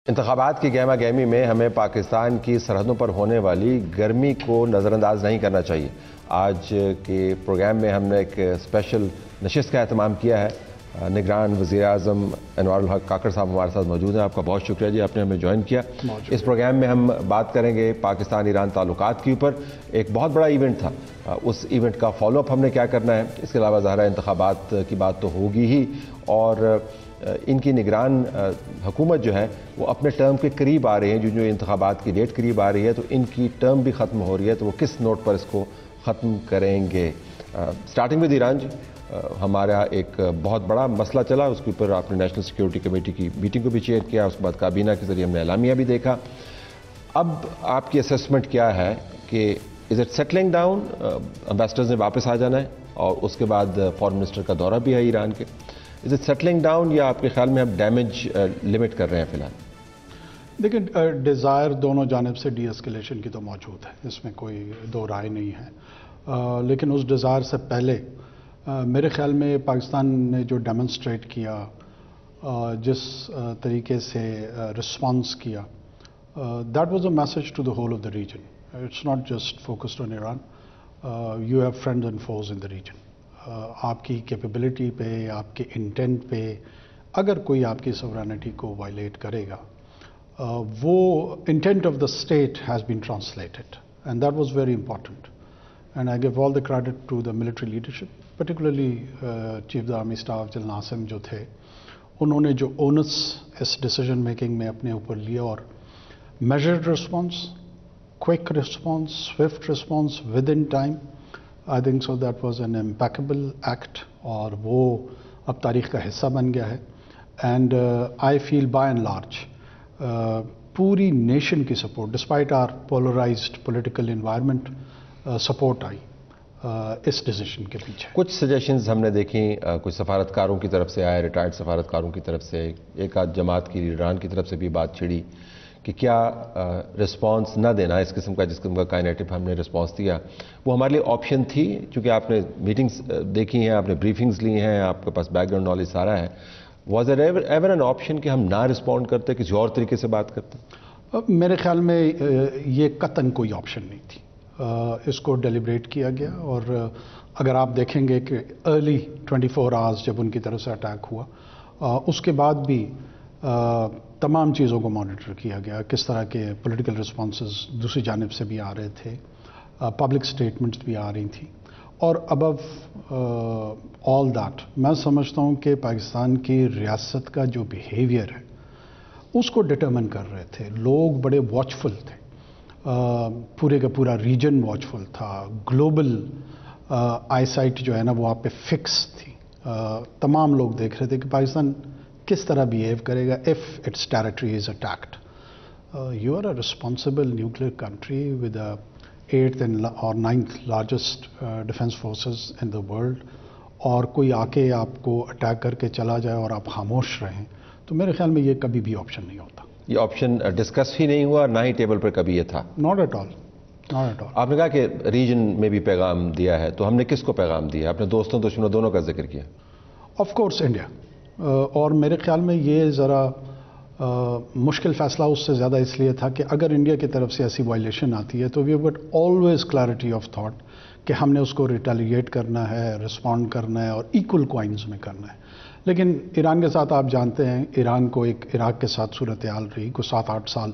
انتخابات کی گہما گہمی میں ہمیں پاکستان کی سرحدوں پر ہونے والی گرمی کو نظر انداز نہیں کرنا چاہیے۔ آج کے پروگرام میں ہم نے ایک اسپیشل نشست کا اہتمام کیا ہے۔ نگران وزیر اعظم انوار الحق کاکڑ صاحب ہمارے ساتھ موجود ہیں۔ آپ کا بہت شکریہ جی، آپ نے ہمیں جوائن کیا۔ اس پروگرام میں ہم بات کریں گے پاکستان ایران تعلقات کے اوپر۔ ایک بہت بڑا ایونٹ تھا، اس ایونٹ کا فالو اپ ہم نے کیا کرنا ہے، اس کے علاوہ ظاہر انتخابات کی بات تو ہوگی ہی، اور ان کی نگران حکومت جو ہے وہ اپنے ٹرم کے قریب آ رہے ہیں۔ جو انتخابات کی ڈیٹ قریب آ رہی ہے تو ان کی ٹرم بھی ختم ہو رہی ہے، تو وہ کس نوٹ پر اس کو ختم کریں گے۔ سٹارٹنگ ود ایران جی، ہمارا ایک بہت بڑا مسئلہ چلا، اس کے اوپر آپ نے نیشنل سیکیورٹی کمیٹی کی میٹنگ کو بھی چیئر کیا، اس کے بعد کابینہ کے ذریعے ہم نے اعلامیہ بھی دیکھا۔ اب آپ کی اسیسمنٹ کیا ہے کہ is it settling down, ambassadors نے واپس آ جانا ہے، اور اس کے بعد فارن منسٹر کا دورہ بھی ہے ایران کے، از اٹ سیٹلنگ ڈاؤن، یا آپ کے خیال میں اب ڈیمیج لمٹ کر رہے ہیں فی الحال؟ دیکھیں، ڈیزائر دونوں جانب سے ڈی اسکیلیشن کی تو موجود ہے، اس میں کوئی دو رائے نہیں ہے، لیکن اس ڈیزائر سے پہلے میرے خیال میں پاکستان نے جو ڈیمونسٹریٹ کیا، جس طریقے سے رسپانس کیا، that was a message to the whole of the region. It's not just focused on Iran, you have friends and foes in the region. آپ کی کیپیبلٹی پہ، آپ کے انٹینٹ پہ اگر کوئی آپ کی سورینٹی کو وائلیٹ کرے گا، وہ intent of the state has been translated, and that was very important, and I give all the credit to the military leadership, particularly chief the army staff general Asim جو تھے، انہوں نے جو اونس اس decision making میں اپنے اوپر لیا، اور measured response, quick response, swift response within time, I think so that was an impeccable act, اور وہ اب تاریخ کا حصہ بن گیا ہے۔ And I feel by and large پوری نیشن کی support, despite our polarised political environment, support آئی اس ڈیسیژن کے پیچھے۔ کچھ سجیشنز ہم نے دیکھیں، کچھ سفارتکاروں کی طرف سے آئے، ریٹائرڈ سفارتکاروں کی طرف سے، ایک آدھ جماعت کی لیڈران کی طرف سے بھی بات چھڑی کہ کیا رسپانس نہ دینا، اس قسم کا جس قسم کا کائنیٹو ہم نے رسپانس دیا، وہ ہمارے لیے آپشن تھی؟ چونکہ آپ نے میٹنگز دیکھی ہیں، آپ نے بریفنگز لی ہیں، آپ کے پاس بیک گراؤنڈ نالج سارا ہے، was there ever an option کہ ہم نہ رسپونڈ کرتے، کسی اور طریقے سے بات کرتے؟ میرے خیال میں یہ قطعاً کوئی آپشن نہیں تھی، اس کو ڈیلیبریٹ کیا گیا، اور اگر آپ دیکھیں گے کہ ارلی 24 آورز جب ان کی طرف سے اٹیک ہوا، اس کے بعد بھی تمام چیزوں کو مانیٹر کیا گیا، کس طرح کے پولیٹیکل رسپانسز دوسری جانب سے بھی آ رہے تھے، پبلک سٹیٹمنٹس بھی آ رہی تھیں، اور ابو آل دیٹ میں سمجھتا ہوں کہ پاکستان کی ریاست کا جو بیہیویئر ہے اس کو ڈٹرمن کر رہے تھے لوگ، بڑے واچفل تھے، پورے کا پورا ریجن واچفل تھا، گلوبل آئی سائٹ جو ہے نا وہ آپ پہ فکس تھی، تمام لوگ دیکھ رہے تھے کہ پاکستان کس طرح بیہیو کرے گا if its territory is attacked. You are a responsible nuclear country with the 8th or 9th largest defense forces in the world, اور کوئی آ کے آپ کو اٹیک کر کے چلا جائے اور آپ خاموش رہیں، تو میرے خیال میں یہ کبھی بھی آپشن نہیں ہوتا۔ یہ آپشن ڈسکس ہی نہیں ہوا، نہ ہی ٹیبل پر کبھی یہ تھا؟ Not at all. Not at all. آپ نے کہا کہ ریجن میں بھی پیغام دیا ہے، تو ہم نے کس کو پیغام دیا؟ اپنے دوستوں دشمنوں دونوں کا ذکر کیا؟ آف کورس انڈیا، اور میرے خیال میں یہ ذرا مشکل فیصلہ اس سے زیادہ اس لیے تھا کہ اگر انڈیا کی طرف سے ایسی وائلیشن آتی ہے تو we but always clarity of thought کہ ہم نے اس کو ریٹیلیٹ کرنا ہے، رسپونڈ کرنا ہے، اور ایکول کوائنز میں کرنا ہے۔ لیکن ایران کے ساتھ آپ جانتے ہیں، ایران کو ایک عراق کے ساتھ صورتحال رہی، کوئی 7-8 سال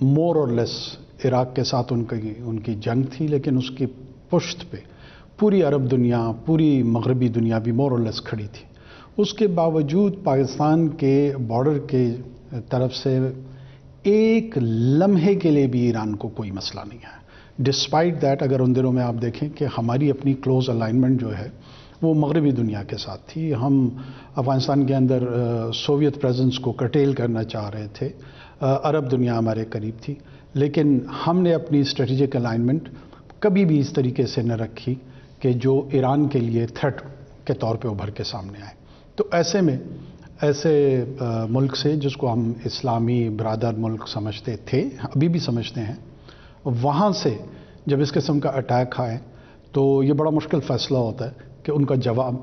مور اور لیس عراق کے ساتھ ان کی جنگ تھی، لیکن اس کی پشت پہ پوری عرب دنیا، پوری مغربی دنیا بھی مور اور لیس کھڑی تھی۔ اس کے باوجود پاکستان کے بارڈر کے طرف سے ایک لمحے کے لیے بھی ایران کو کوئی مسئلہ نہیں ہے، ڈسپائٹ دیٹ۔ اگر ان دنوں میں آپ دیکھیں کہ ہماری اپنی کلوز الائنمنٹ جو ہے وہ مغربی دنیا کے ساتھ تھی، ہم افغانستان کے اندر سوویت پریزنس کو کرٹیل کرنا چاہ رہے تھے، عرب دنیا ہمارے قریب تھی، لیکن ہم نے اپنی اسٹریٹجک الائنمنٹ کبھی بھی اس طریقے سے نہ رکھی کہ جو ایران کے لیے تھریٹ کے طور پہ ابھر کے سامنے آئے۔ تو ایسے میں ایسے ملک سے جس کو ہم اسلامی برادر ملک سمجھتے تھے، ابھی بھی سمجھتے ہیں، وہاں سے جب اس قسم کا اٹیک آئے تو یہ بڑا مشکل فیصلہ ہوتا ہے کہ ان کا جواب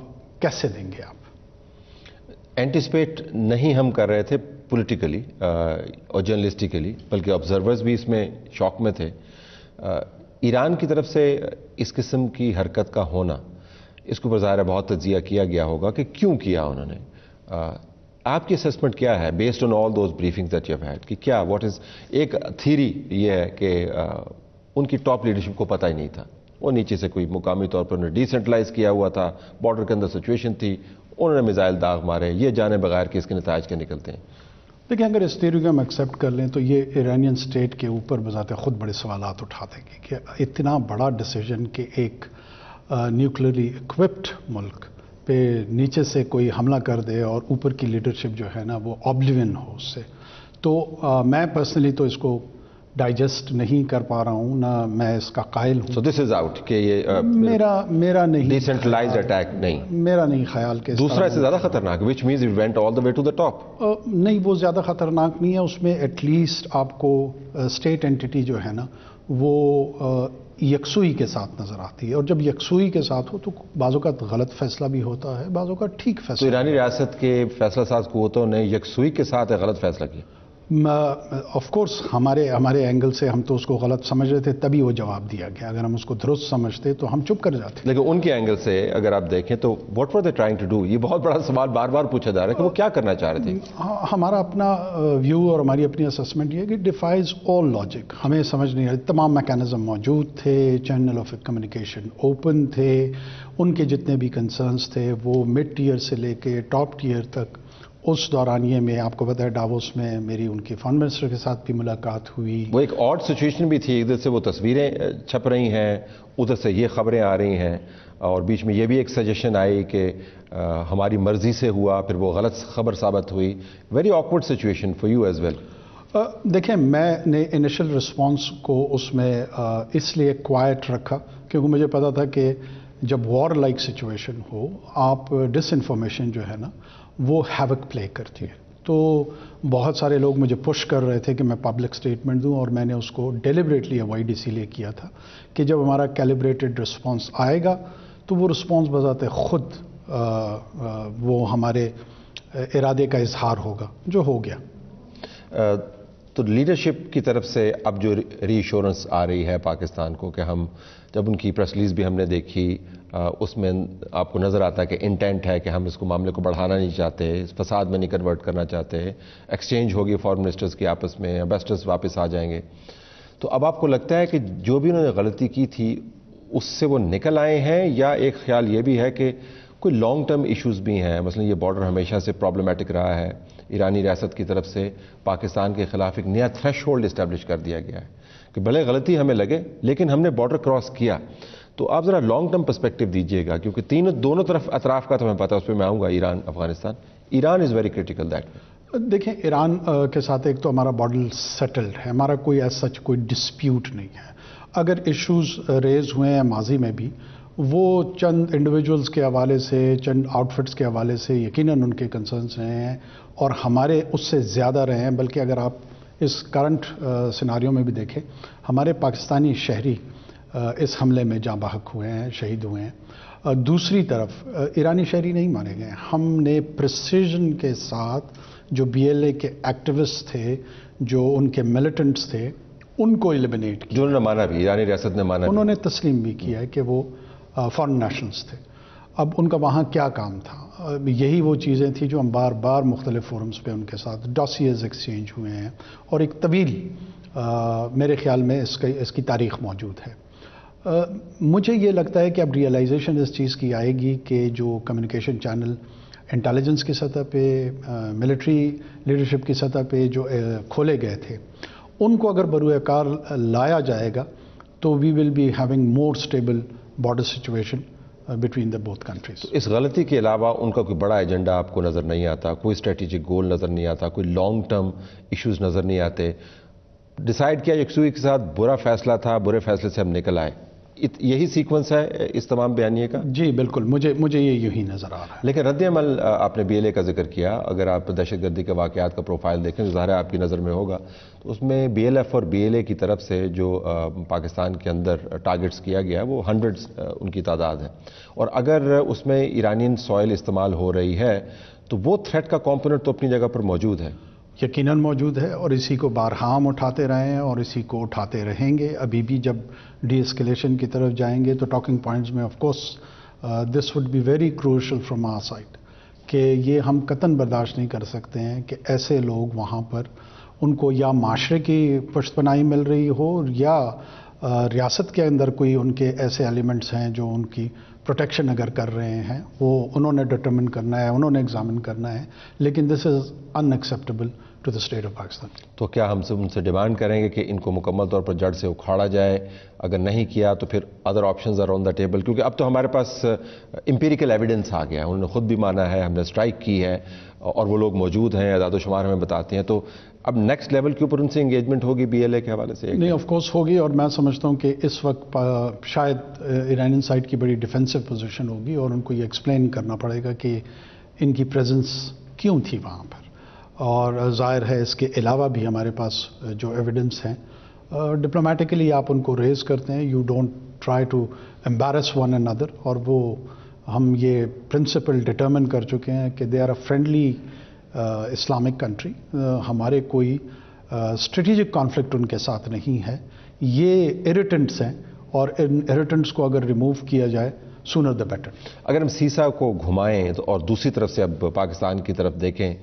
کیسے دیں گے آپ۔ اینٹیسپیٹ نہیں ہم کر رہے تھے، پولیٹیکلی اور جرنلسٹیکلی، بلکہ آبزرورز بھی اس میں شوق میں تھے. ایران کی طرف سے اس قسم کی حرکت کا ہونا، اس کے اوپر ظاہر بہت تجزیہ کیا گیا ہوگا کہ کیوں کیا انہوں نے. آپ کی اسسمنٹ کیا ہے based on all those briefings that you have had کہ کیا واٹ از ایک تھیری یہ ہے کہ ان کی ٹاپ لیڈرشپ کو پتہ ہی نہیں تھا، وہ نیچے سے کوئی مقامی طور پر انہوں نے ڈیسنٹرلائز کیا ہوا تھا، بارڈر کے اندر سچویشن تھی، انہوں نے میزائل داغ مارے، یہ جانے بغیر کہ اس کے نتائج کے نکلتے ہیں. دیکھیں اگر اس تھیوری کو ہم ایکسیپٹ کر لیں تو یہ ایرانین اسٹیٹ کے اوپر بذات خود بڑے سوالات اٹھا دیں گے کہ اتنا بڑا ڈیسیجن کہ ایک نیوکلرلی اکوپڈ ملک پہ نیچے سے کوئی حملہ کر دے اور اوپر کی لیڈرشپ جو ہے نا وہ آبلیون ہو اس سے. تو میں پرسنلی تو اس کو ڈائجسٹ نہیں کر پا رہا ہوں، نہ میں اس کا قائل ہوں. سو دس از آؤٹ کہ یہ میرا نہیں ڈیسنٹرلائزڈ اٹیک نہیں، میرا نہیں خیال کہ دوسرا اس سے زیادہ خطرناک which means it went all the way to the top. نہیں، وہ زیادہ خطرناک نہیں ہے. اس میں ایٹ لیسٹ آپ کو اسٹیٹ اینٹی جو ہے نا وہ یکسوئی کے ساتھ نظر آتی ہے، اور جب یکسوئی کے ساتھ ہو تو بعض اوقات غلط فیصلہ بھی ہوتا ہے، بعض اوقات ٹھیک تو فیصلہ. ایرانی ریاست کے فیصلہ ساز قوتوں نے یکسوئی کے ساتھ ایک غلط فیصلہ کیا. آف کورس ہمارے اینگل سے ہم تو اس کو غلط سمجھ رہے تھے، تبھی وہ جواب دیا گیا. اگر ہم اس کو درست سمجھتے تو ہم چپ کر جاتے. لیکن ان کے اینگل سے اگر آپ دیکھیں تو what were they trying to do, یہ بہت بڑا سوال بار بار پوچھا جا رہا ہے کہ وہ کیا کرنا چاہ رہے تھے. ہمارا اپنا ویو اور ہماری اپنی اسسمنٹ یہ ہے کہ ڈیفائز آل لاجک. ہمیں سمجھ نہیں آ رہی، تمام میکانزم موجود تھے، چینل آف کمیونیکیشن اوپن تھے، ان کے جتنے بھی کنسرنس تھے وہ مڈ ٹیئر سے لے کے ٹاپ ٹیئر تک. اس دورانیے میں آپ کو پتہ ہے ڈاووس میں میری ان کے فارن منسٹر کے ساتھ بھی ملاقات ہوئی. وہ ایک آڈ سچویشن بھی تھی، ادھر سے وہ تصویریں چھپ رہی ہیں، ادھر سے یہ خبریں آ رہی ہیں، اور بیچ میں یہ بھی ایک سجیشن آئی کہ ہماری مرضی سے ہوا، پھر وہ غلط خبر ثابت ہوئی. Very awkward situation for you as well. دیکھیں میں نے انیشل رسپانس کو اس میں اس لیے کوائٹ رکھا کیونکہ مجھے پتا تھا کہ جب وار لائک سچویشن ہو آپ ڈس انفارمیشن جو ہے نا وہ ہیوک پلے کرتی ہے. تو بہت سارے لوگ مجھے پش کر رہے تھے کہ میں پبلک سٹیٹمنٹ دوں، اور میں نے اس کو ڈیلیبریٹلی اوائڈ اسی لیے کیا تھا کہ جب ہمارا کیلیبریٹڈ رسپانس آئے گا تو وہ رسپانس بذات خود وہ ہمارے ارادے کا اظہار ہوگا، جو ہو گیا. تو لیڈرشپ کی طرف سے اب جو ری ایشورنس آ رہی ہے پاکستان کو کہ ہم جب ان کی پریس ریلیز بھی ہم نے دیکھی اس میں آپ کو نظر آتا ہے کہ انٹینٹ ہے کہ ہم اس کو معاملے کو بڑھانا نہیں چاہتے، فساد میں نہیں کنورٹ کرنا چاہتے، ایکسچینج ہوگی فارن منسٹرز کی آپس میں، ایمبیسڈرز واپس آ جائیں گے. تو اب آپ کو لگتا ہے کہ جو بھی انہوں نے غلطی کی تھی اس سے وہ نکل آئے ہیں، یا ایک خیال یہ بھی ہے کہ کوئی لانگ ٹرم ایشوز بھی ہیں؟ مثلا یہ بارڈر ہمیشہ سے پرابلمٹک رہا ہے، ایرانی ریاست کی طرف سے پاکستان کے خلاف ایک نیا تھریش ہولڈ اسٹیبلش کر دیا گیا ہے کہ بھلے غلطی ہمیں لگے لیکن ہم نے بارڈر کراس کیا. تو آپ ذرا لانگ ٹرم پرسپیکٹو دیجئے گا، کیونکہ دونوں طرف اطراف کا تو ہمیں پتہ ہے، اس پہ میں آؤں گا. Iran Afghanistan, Iran is very critical that. دیکھیں ایران کے ساتھ ایک تو ہمارا بارڈر سیٹلڈ ہے، ہمارا کوئی ایز سچ کوئی ڈسپیوٹ نہیں ہے. اگر ایشوز ریز ہوئے ہیں ماضی میں بھی، وہ چند انڈیویجولز کے حوالے سے، چند آؤٹ فٹس کے حوالے سے یقیناً ان کے کنسرنس رہے ہیں، اور ہمارے اس سے زیادہ رہے ہیں. بلکہ اگر آپ اس کرنٹ سیناریو میں بھی دیکھیں، ہمارے پاکستانی شہری اس حملے میں جاں بحق ہوئے ہیں، شہید ہوئے ہیں. دوسری طرف ایرانی شہری نہیں مارے گئے. ہم نے پریسیژن کے ساتھ جو بی ایل اے کے ایکٹیوسٹ تھے، جو ان کے ملیٹنٹس تھے، ان کو ایلیمینیٹ کیا. جو انہوں نے مانا بھی، ایرانی ریاست نے مانا، انہوں نے تسلیم بھی کیا ہے کہ وہ فارن نیشنلز تھے. اب ان کا وہاں کیا کام تھا؟ یہی وہ چیزیں تھیں جو ہم بار بار مختلف فورمز پہ ان کے ساتھ ڈاسیز ایکسچینج ہوئے ہیں، اور ایک طویل میرے خیال میں اس کی تاریخ موجود ہے. مجھے یہ لگتا ہے کہ اب ریئلائزیشن اس چیز کی آئے گی کہ جو کمیونیکیشن چینل انٹیلیجنس کی سطح پہ، ملٹری لیڈرشپ کی سطح پہ جو کھولے گئے تھے، ان کو اگر بروئے کار لایا جائے گا تو we will be having more stable border situation between the both countries. اس غلطی کے علاوہ ان کا کوئی بڑا ایجنڈا آپ کو نظر نہیں آتا؟ کوئی اسٹریٹجک گول نظر نہیں آتا؟ کوئی لانگ ٹرم ایشوز نظر نہیں آتے؟ ڈیسائیڈ کیا یکسوئی کے ساتھ برا فیصلہ تھا، برے فیصلے سے ہم نکل آئے، یہی سیکوینس ہے اس تمام بیانیے کا؟ جی بالکل، مجھے یہی نظر آ رہا ہے. لیکن رد عمل آپ نے بی ایل اے کا ذکر کیا، اگر آپ دہشت گردی کے واقعات کا پروفائل دیکھیں تو ظاہر ہے آپ کی نظر میں ہوگا، تو اس میں بی ایل ایف اور بی ایل اے کی طرف سے جو پاکستان کے اندر ٹارگٹس کیا گیا وہ ہنڈریڈز ان کی تعداد ہے، اور اگر اس میں ایرانین سوائل استعمال ہو رہی ہے تو وہ تھریٹ کا کمپوننٹ تو اپنی جگہ پر موجود ہے. یقیناً موجود ہے اور اسی کو بارہا ہم اٹھاتے رہے ہیں اور اسی کو اٹھاتے رہیں گے. ابھی بھی جب ڈی اسکلیشن کی طرف جائیں گے تو ٹاکنگ پوائنٹس میں of course this would be very crucial from our side کہ یہ ہم قطعاً برداشت نہیں کر سکتے ہیں کہ ایسے لوگ وہاں پر ان کو یا معاشرے کی پشت پناہی مل رہی ہو یا ریاست کے اندر کوئی ان کے ایسے ایلیمنٹس ہیں جو ان کی پروٹیکشن اگر کر رہے ہیں وہ انہوں نے ڈٹرمن کرنا ہے, انہوں نے ایگزامن کرنا ہے, لیکن this is unacceptable to the state of Pakistan. تو کیا ہم ان سے ڈیمانڈ کریں گے کہ ان کو مکمل طور پر جڑ سے اکھاڑا جائے؟ اگر نہیں کیا تو پھر other options are on the table, کیونکہ اب تو ہمارے پاس امپیریکل ایویڈنس آ گیا ہے, انہوں نے خود بھی مانا ہے, ہم نے اسٹرائک کی ہے اور وہ لوگ موجود ہیں, اعداد و شمار ہمیں بتاتے ہیں. تو اب نیکسٹ لیول کے اوپر ان سے انگیجمنٹ ہوگی بی ایل اے کے حوالے سے؟ نہیں, آف کورس ہوگی, اور میں سمجھتا ہوں کہ اس وقت شاید ایرانین سائڈ کی بڑی ڈیفینسو پوزیشن ہوگی اور ان کو یہ ایکسپلین کرنا پڑے گا کہ ان کی پریزنس کیوں تھی وہاں پر. اور ظاہر ہے اس کے علاوہ بھی ہمارے پاس جو ایویڈنس ہیں ڈپلومیٹکلی آپ ان کو ریز کرتے ہیں, you don't try to embarrass one another, اور وہ ہم یہ پرنسپل ڈٹرمن کر چکے ہیں کہ they are a friendly Islamic country, ہمارے کوئی اسٹریٹجک کانفلکٹ ان کے ساتھ نہیں ہے. یہ اریٹنٹس ہیں اور ان اریٹنٹس کو اگر ریموو کیا جائے سونر دا بیٹر. اگر ہم سیسا کو گھمائیں اور دوسری طرف سے اب پاکستان کی طرف دیکھیں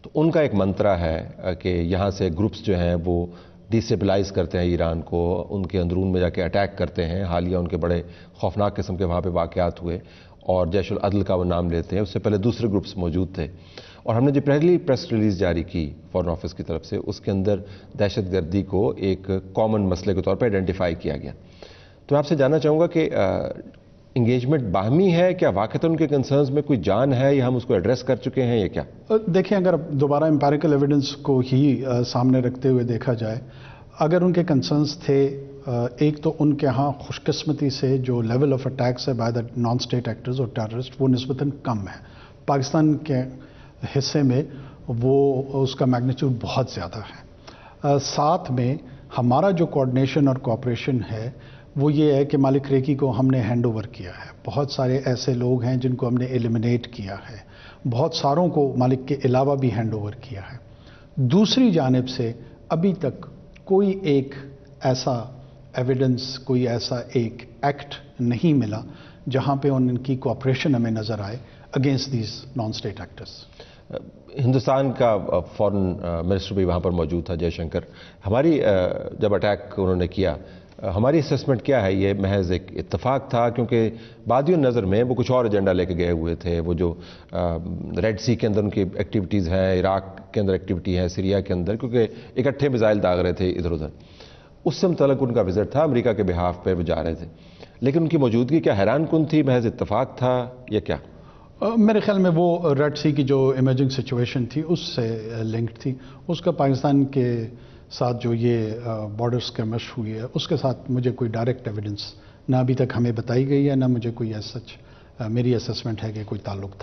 تو ان کا ایک منترا ہے کہ یہاں سے گروپس جو ہیں وہ ڈیسٹیبلائز کرتے ہیں ایران کو, ان کے اندرون میں جا کے اٹیک کرتے ہیں. حالیہ ان کے بڑے خوفناک قسم کے وہاں پہ واقعات ہوئے اور جیش العدل کا وہ نام لیتے ہیں. اس سے پہلے دوسرے گروپس موجود تھے اور ہم نے جو پہلی پریس ریلیز جاری کی فارن آفس کی طرف سے اس کے اندر دہشت گردی کو ایک کامن مسئلے کے طور پہ آئیڈینٹیفائی کیا گیا. تو میں آپ سے جاننا چاہوں گا کہ انگیجمنٹ باہمی ہے کیا؟ واقعتاً ان کے کنسرنز میں کوئی جان ہے یا ہم اس کو ایڈریس کر چکے ہیں یا کیا؟ دیکھیں, اگر دوبارہ امپیریکل ایویڈنس کو ہی سامنے رکھتے ہوئے دیکھا جائے, اگر ان کے کنسرنز تھے, ایک تو ان کے ہاں خوش قسمتی سے جو لیول آف اٹیکس ہے by the non state actors اور ٹیررسٹ وہ نسبتاً کم ہے. پاکستان کے حصے میں وہ اس کا میگنیچیوڈ بہت زیادہ ہے. ساتھ میں ہمارا جو کوآرڈینیشن اور کوآپریشن ہے وہ یہ ہے کہ مالک ریکی کو ہم نے ہینڈ اوور کیا ہے. بہت سارے ایسے لوگ ہیں جن کو ہم نے ایلیمنیٹ کیا ہے, بہت ساروں کو مالک کے علاوہ بھی ہینڈ اوور کیا ہے. دوسری جانب سے ابھی تک کوئی ایک ایسا ایویڈنس, کوئی ایسا ایک ایکٹ نہیں ملا جہاں پہ ان کی کوآپریشن ہمیں نظر آئے against these non state actors. Hindustan کا فارن منسٹر بھی وہاں پر موجود تھا, جے شنکر. ہماری جب اٹیک انہوں نے کیا, ہماری اسیسمنٹ کیا ہے؟ یہ محض ایک اتفاق تھا کیونکہ بادیوں نظر میں وہ کچھ اور ایجنڈا لے کے گئے ہوئے تھے. وہ جو ریڈ سی کے اندر ان کی ایکٹیویٹیز ہیں, عراق کے اندر ایکٹیویٹی ہے, سیریا کے اندر, کیونکہ اکٹھے میزائل داغ رہے تھے ادھر ادھر, اس سے متعلق ان کا وزٹ تھا, امریکہ کے بہاف پہ وہ جا رہے تھے. لیکن ان کی موجودگی کیا حیران کن تھی, محض اتفاق تھا یا کیا؟ میرے خیال میں وہ ریڈ سی کی جو ایمرجنگ سچویشن تھی اس سے لنکڈ تھی. اس کا پاکستان کے ساتھ جو یہ بارڈر اسکرمش ہوئی ہے اس کے ساتھ مجھے کوئی ڈائریکٹ ایویڈنس نہ ابھی تک ہمیں بتائی گئی ہے, نہ مجھے کوئی ایز سچ میری اسسمنٹ ہے کہ کوئی تعلق تھا.